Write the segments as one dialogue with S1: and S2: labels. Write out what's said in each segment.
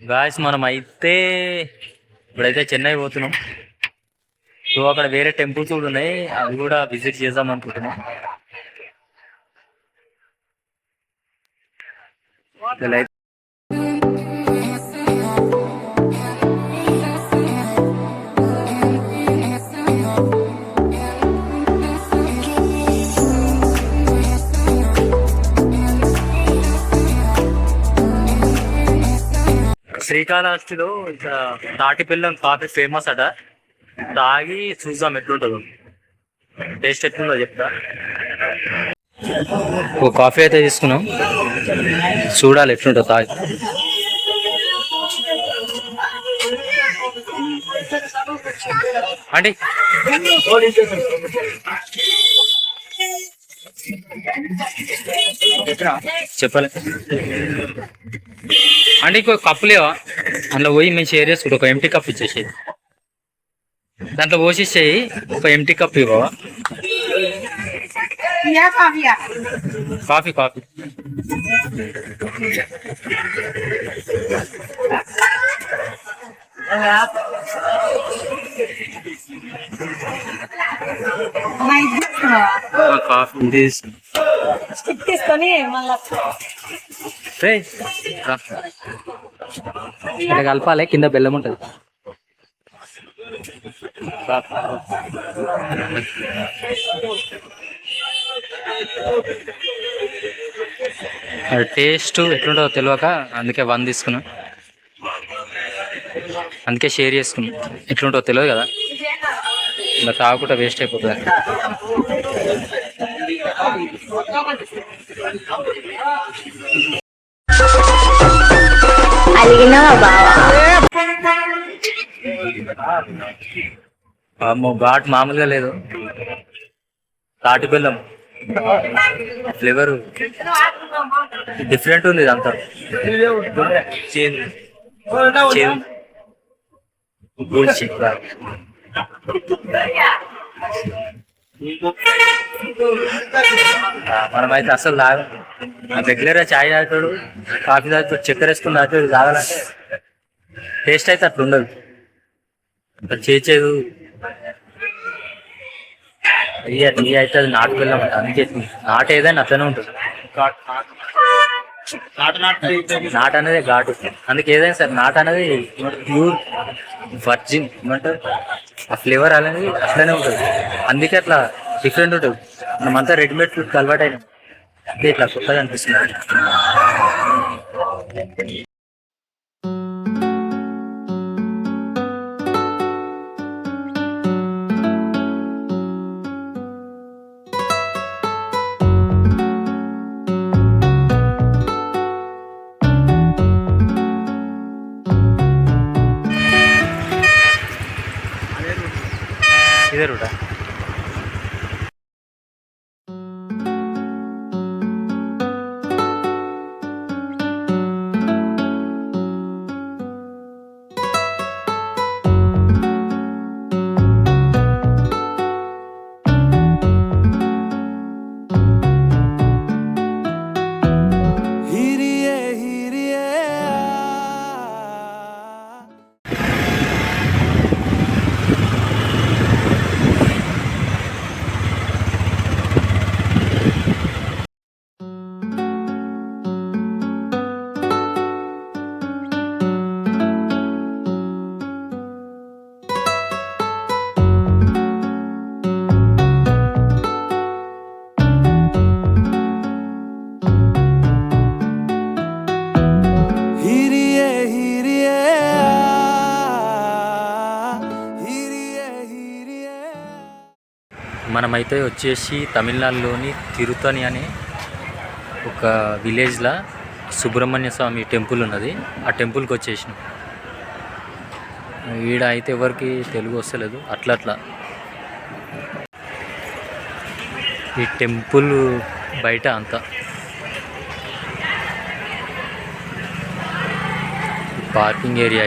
S1: Guys మనం అయితే ఇప్పుడైతే చెన్నై పోతున్నాం. సో అక్కడ వేరే టెంపుల్స్ కూడా ఉన్నాయి, అవి కూడా విజిట్ చేద్దాం అనుకుంటున్నాం. శ్రీకాళహస్తిలో ఇంకా తాటి బెల్లం కాఫీ ఫేమస్ అట. తాగి చూద్దాం ఎట్లుంటుందో, టేస్ట్ ఎట్లుందో చెప్తా. ఓ కాఫీ అయితే తీసుకున్నాం, చూడాలి ఎట్లుంటుందో తాగి. అంటే చెప్పలే అంటే ఇంకో కప్పు లేవా? అందులో పోయి మేము షేర్ చేసుకుంటాం. ఒక ఎంటీ కప్ ఇచ్చేసేది, దాంట్లో పోసేసేయి. ఒక ఎంటీ కప్ ఇవ్వవా? కాఫీ కాఫీ కాఫీ
S2: తీసుకొని
S1: ఇట్లా కలపాలి, కింద బెల్లం ఉంటుంది. టేస్ట్ ఎట్లుంటుందో తెలియక అందుకే 1 తీసుకున్నాం, అందుకే షేర్ చేసుకున్నాం. ఎట్లుంటుందో తెలియదు కదా, ఇలా తాగకుండా వేస్ట్ అయిపోతుంది. ఘాట్ మామూలుగా లేదు, తాటి బెల్లం ఫ్లేవర్ డిఫరెంట్ ఉంది. ఇదంతా మనమైతే అసలు తాగం. రెగ్యులర్గా చాయ్ తాగుతాడు, కాఫీ తాగుతాడు, చక్కెర వేసుకుని తాగుతాడు. తాగాలంటే టేస్ట్ అయితే అట్లా ఉండదు, చేసేది టీ అయితే అది నాటు బెల్లం. అందుకే నాటు ఏదైనా అట్లనే ఉంటుంది. నాటు అనేది ఘాటు, అందుకే ఏదైనా సరే నాటు అనేది ప్యూర్ వర్జిన్ ఏమంటారు, ఆ ఫ్లేవర్ అనేది అట్లనే ఉంటుంది. అందుకే అట్లా డిఫరెంట్ ఉంటుంది. మనమంతా రెడీమేడ్ ఫుడ్ అలవాటు అయినా అంటే ఇట్లా కొత్తగా అనిపిస్తుంది. ఇదే రూటా? మనమైతే వచ్చేసి తమిళనాడులోని తిరుతని అనే ఒక విలేజ్లో సుబ్రహ్మణ్య స్వామి టెంపుల్ ఉన్నది. ఆ టెంపుల్కి వచ్చేసినాం. ఈడ అయితే ఎవరికి తెలుగు వస్తలేదు. అట్లా ఈ టెంపుల్ బయట అంతా పార్కింగ్ ఏరియా.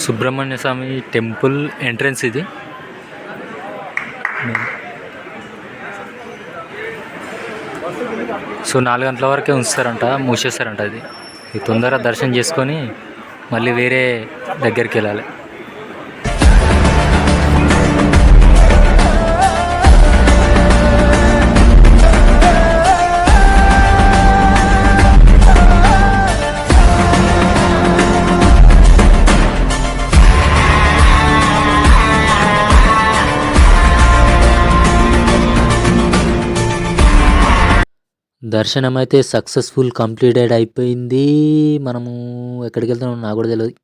S1: సుబ్రహ్మణ్య స్వామి టెంపుల్ ఎంట్రన్స్ ఇది. సో 4 గంటల వరకే ఉంచుతారంట, మూసేస్తారంట. అది తొందరగా దర్శనం చేసుకొని మళ్ళీ వేరే దగ్గరికి వెళ్ళాలి. దర్శనం అయితే సక్సెస్ఫుల్ కంప్లీటెడ్ అయిపోయింది. మనము ఎక్కడికి వెళ్తున్నాం నాకు కూడా తెలియదు.